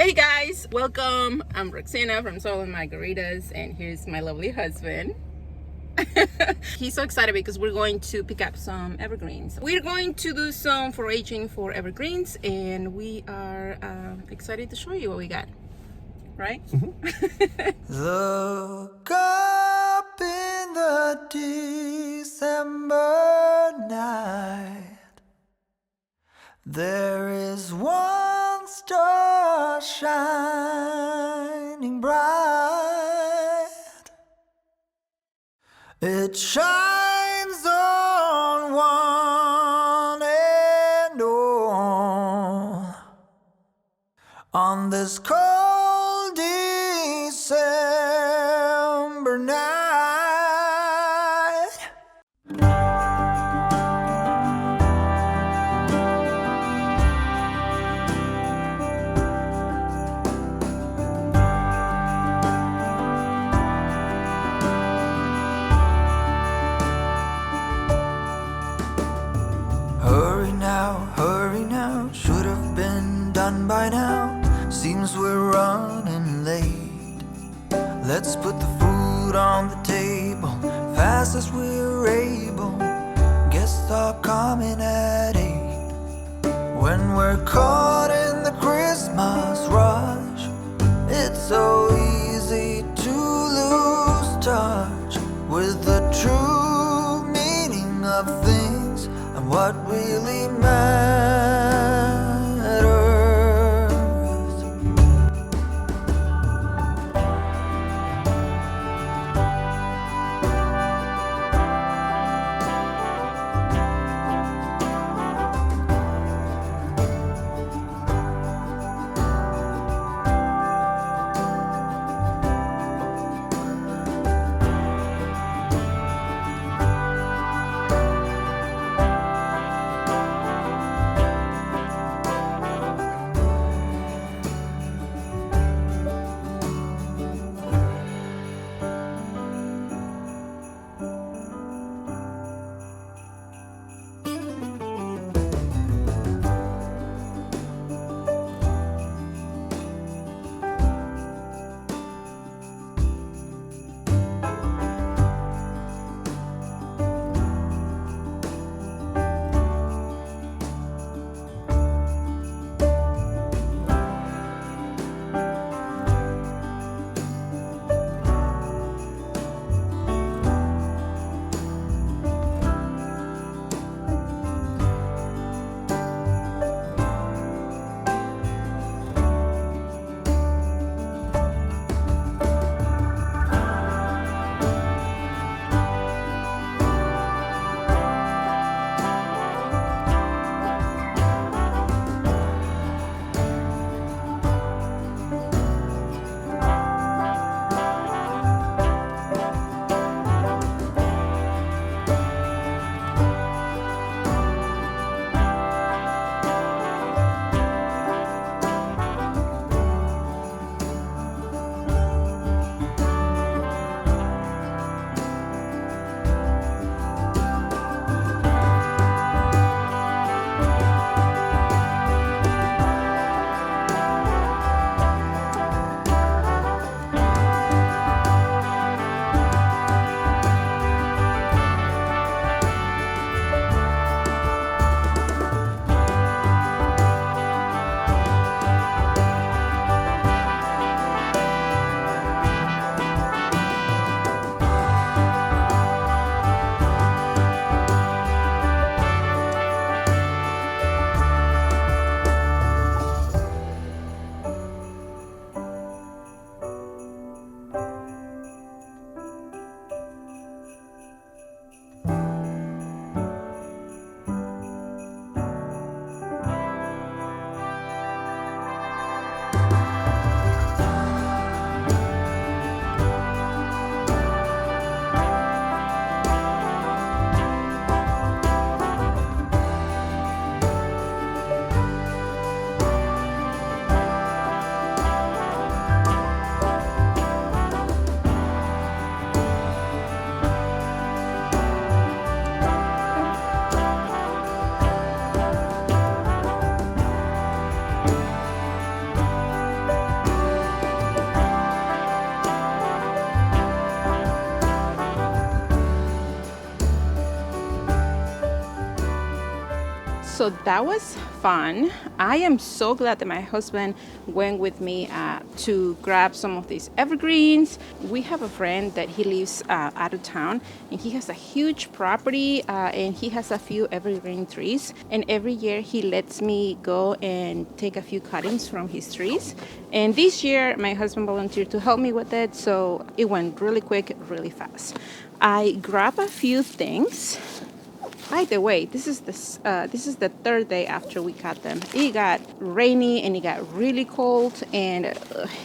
Hey guys, welcome. I'm Roxana from SoilandMagaritas, and here's my lovely husband. He's so excited because we're going to pick up some evergreens. We're going to do some foraging for evergreens, and we are excited to show you what we got. Right? Look up in the December night. There is one star shining bright. It shines on one and all on this cold December night. Hurry now, should have been done by now. Seems we're running late. Let's put the food on the table, fast as we're able. Guests are coming at 8. When we're caught in the Christmas rush, it's so easy to lose touch with the true meaning of things and what really matters. So that was fun. I am so glad that my husband went with me to grab some of these evergreens. We have a friend that he lives out of town, and he has a huge property and he has a few evergreen trees. And every year he lets me go and take a few cuttings from his trees. And this year my husband volunteered to help me with it, so it went really quick, really fast. I grabbed a few things. By the way, this is the third day after we cut them. It got rainy and it got really cold, and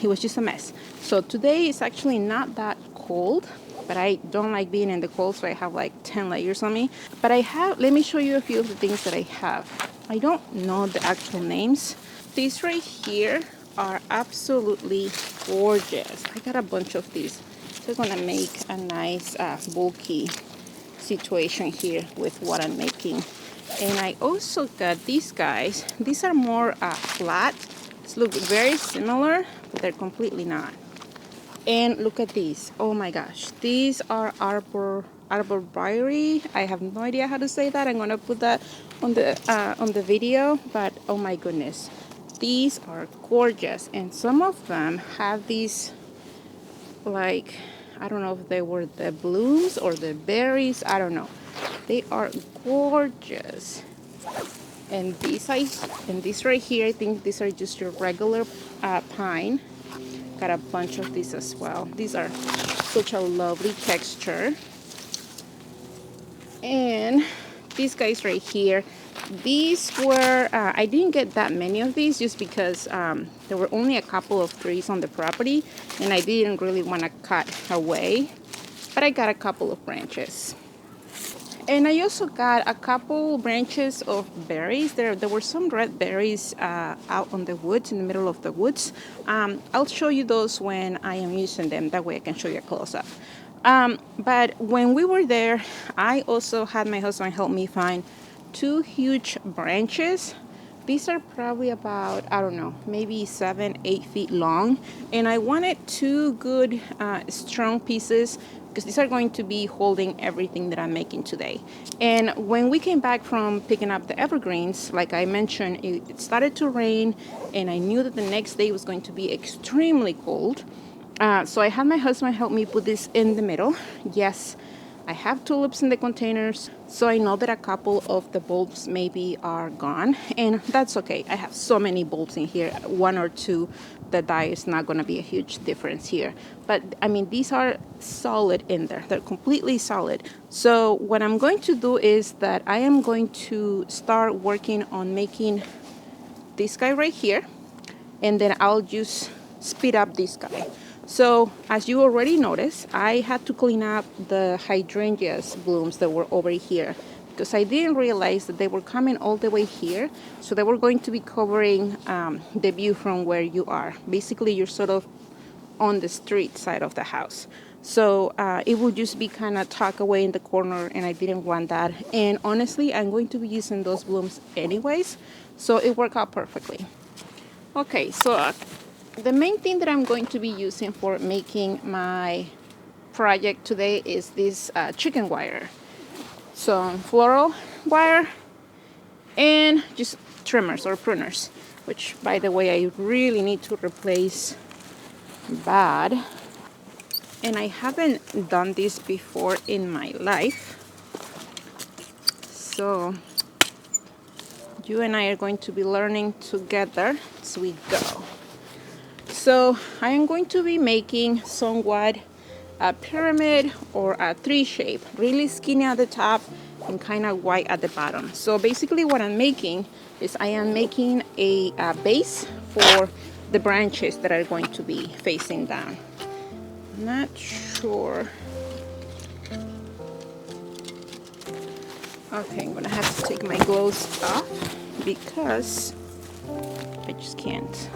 it was just a mess. So today it's actually not that cold, but I don't like being in the cold, so I have like 10 layers on me. But let me show you a few of the things that I have. I don't know the actual names. These right here are absolutely gorgeous. I got a bunch of these. So I'm gonna make a nice bulky situation here with what I'm making. And I also got these guys. These are more flat. These look very similar, but they're completely not. And look at these. Oh my gosh, these are arborvitae. I have no idea how to say that. I'm gonna put that on the video, but oh my goodness, these are gorgeous. And some of them have these, like, I don't know if they were the blooms or the berries. I don't know. They are gorgeous. And these right here, I think these are just your regular pine. Got a bunch of these as well. These are such a lovely texture. And these guys right here, these were, I didn't get that many of these just because there were only a couple of trees on the property and I didn't really want to cut away, but I got a couple of branches. And I also got a couple branches of berries. There were some red berries out on the woods, in the middle of the woods. I'll show you those when I am using them. That way I can show you a close-up. But when we were there, I also had my husband help me find 2 huge branches. These are probably about, I don't know, maybe 7-8 feet long. And I wanted 2 good strong pieces because these are going to be holding everything that I'm making today. And when we came back from picking up the evergreens, like I mentioned, it started to rain and I knew that the next day was going to be extremely cold. So I had my husband help me put this in the middle. Yes, I have tulips in the containers, so I know that a couple of the bulbs maybe are gone, and that's okay. I have so many bulbs in here, 1 or 2, the dye is not going to be a huge difference here. But I mean, these are solid in there. They're completely solid. So what I'm going to do is that I am going to start working on making this guy right here, and then I'll just speed up this guy. So as you already noticed, I had to clean up the hydrangeas blooms that were over here because I didn't realize that they were coming all the way here. So they were going to be covering the view from where you are. Basically, you're sort of on the street side of the house. So it would just be kind of tucked away in the corner, and I didn't want that. And honestly, I'm going to be using those blooms anyways, so it worked out perfectly. Okay, so the main thing that I'm going to be using for making my project today is this chicken wire. Some floral wire and just trimmers or pruners, which by the way, I really need to replace bad. And I haven't done this before in my life. So you and I are going to be learning together as we go. So I am going to be making somewhat a pyramid or a 3 shape, really skinny at the top and kind of wide at the bottom. So basically what I'm making is I am making a base for the branches that are going to be facing down. I'm not sure. Okay, I'm gonna have to take my gloves off because I just can't.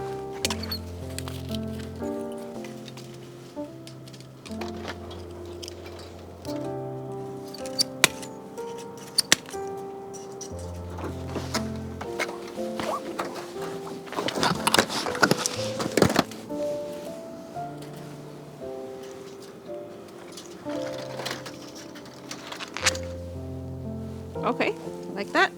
Okay, like that.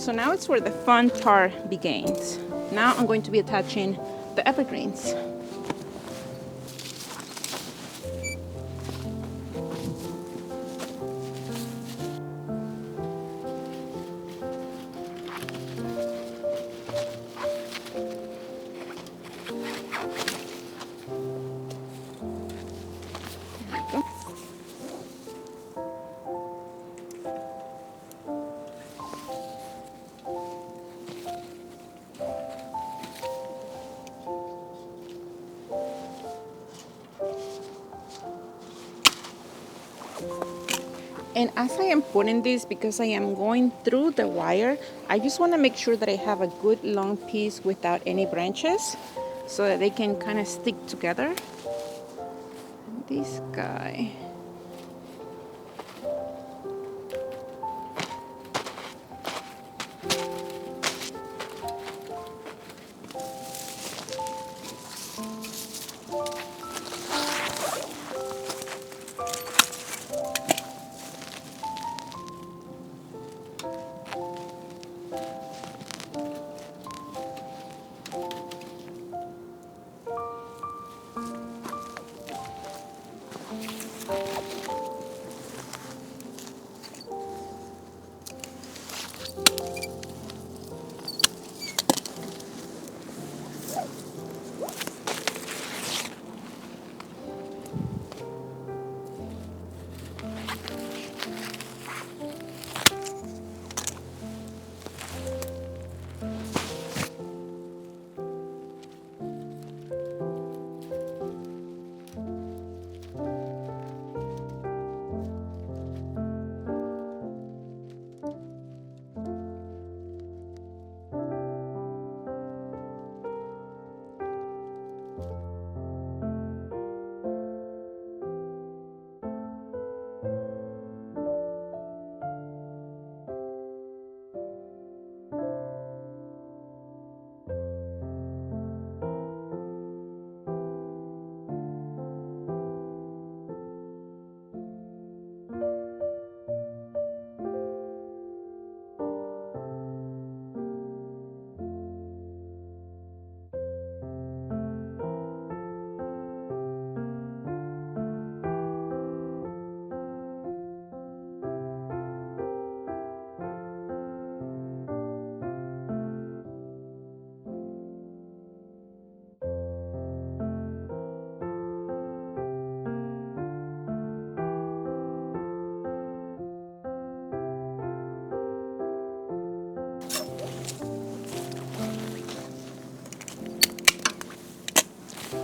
So now it's where the fun part begins. Now I'm going to be attaching the evergreens. And as I am putting this, because I am going through the wire, I just want to make sure that I have a good long piece without any branches so that they can kind of stick together. This guy.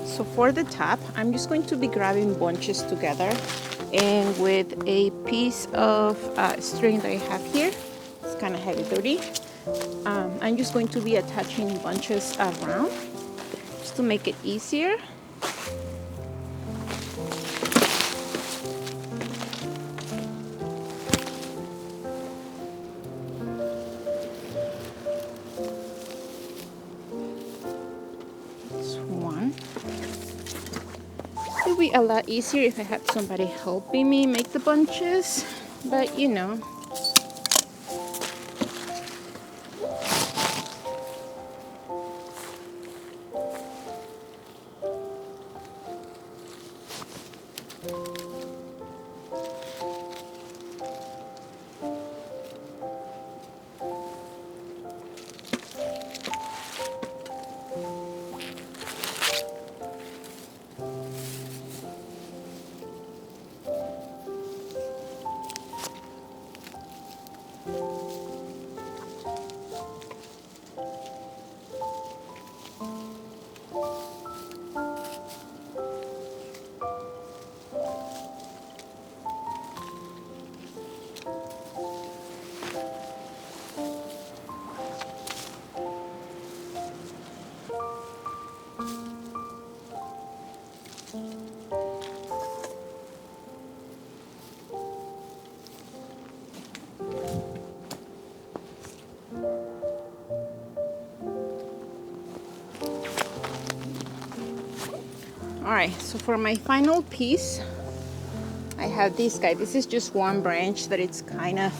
So for the top, I'm just going to be grabbing bunches together, and with a piece of string that I have here, it's kind of heavy duty, I'm just going to be attaching bunches around just to make it easier. It would be a lot easier if I had somebody helping me make the bunches, but you know. Alright, so for my final piece, I have this guy. This is just one branch that it's kind of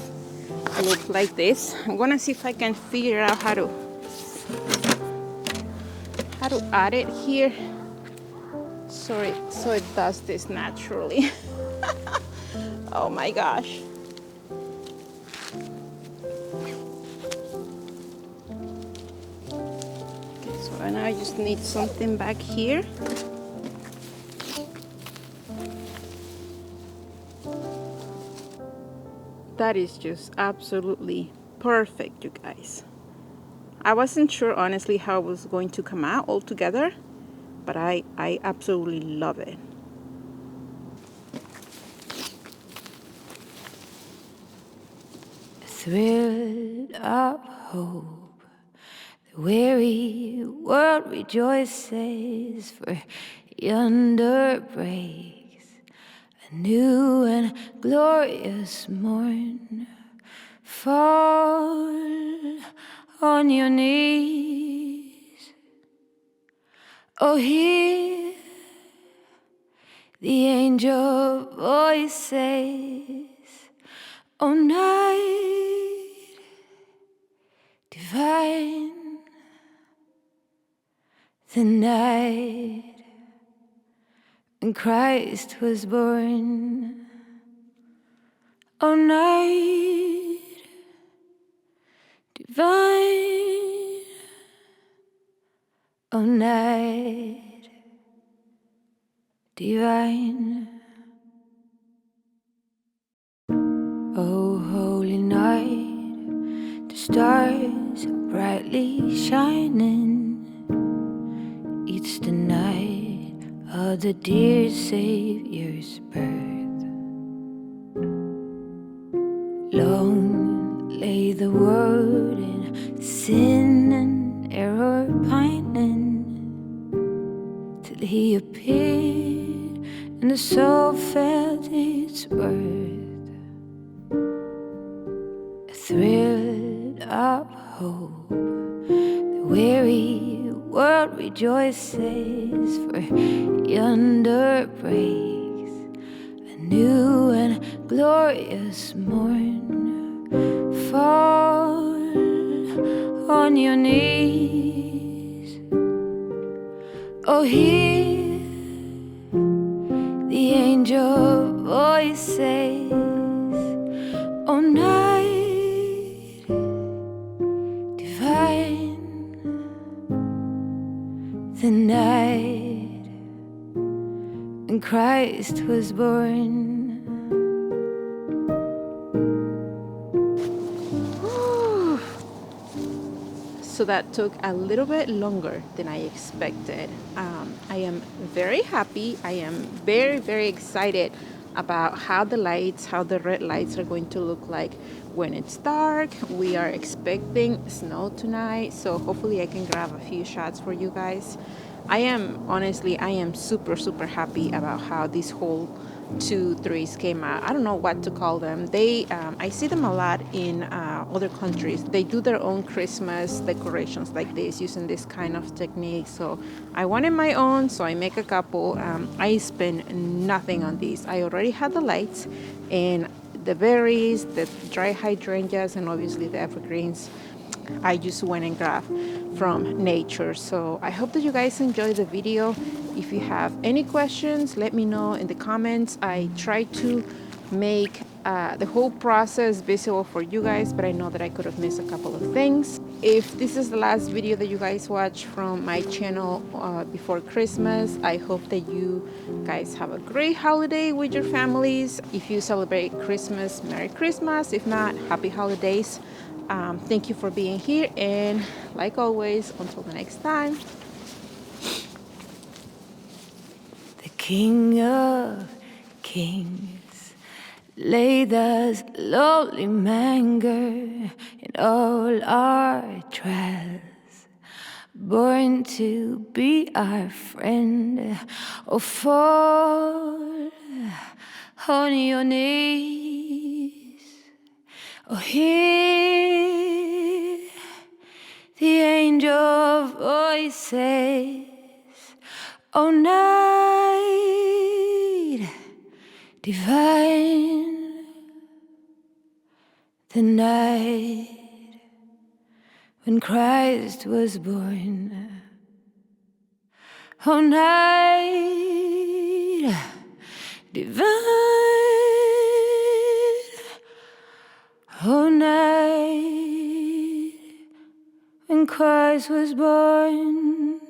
look like this. I'm gonna see if I can figure out how to add it here so it does this naturally. Oh my gosh. Okay, so right now I just need something back here. That is just absolutely perfect, you guys. I wasn't sure honestly how it was going to come out all together, but I absolutely love it. Thrilled of hope, the weary world rejoices, for yonder breaks a new and glorious morn. Fall on your knees, oh hear the angel voices, oh night divine, the night when Christ was born, oh night divine, oh night divine. Oh holy night, the stars are brightly shining. It's the night of the dear Savior's birth. Long lay the world in sin and error pining, till he appeared and the soul felt its worth. A thrill of hope, the weary world rejoices, for yonder breaks a new and glorious morn. Fall on your knees, oh hear the angel voices, oh night divine, the night when Christ was born. So that took a little bit longer than I expected. I am very happy. I am very, very excited about how the red lights are going to look like when it's dark. We are expecting snow tonight, so hopefully I can grab a few shots for you guys. I am super, super happy about how these whole 2 trees came out. I don't know what to call them. I see them a lot in other countries. They do their own Christmas decorations like this using this kind of technique. So I wanted my own, so I make a couple. I spend nothing on these. I already had the lights and the berries, the dry hydrangeas, and obviously the evergreens. I just went and grabbed from nature. So I hope that you guys enjoyed the video. If you have any questions, let me know in the comments. I try to make the whole process visible for you guys, but I know that I could have missed a couple of things. If this is the last video that you guys watch from my channel before Christmas, I hope that you guys have a great holiday with your families. If you celebrate Christmas, Merry Christmas. If not, Happy Holidays. Thank you for being here, and like always, until the next time. The King of Kings laid us lowly manger in all our trials, born to be our friend. Oh, fall on your knees, oh, hear the angel voices, oh, night divine, the night when Christ was born. Oh, night divine, oh, night when Christ was born.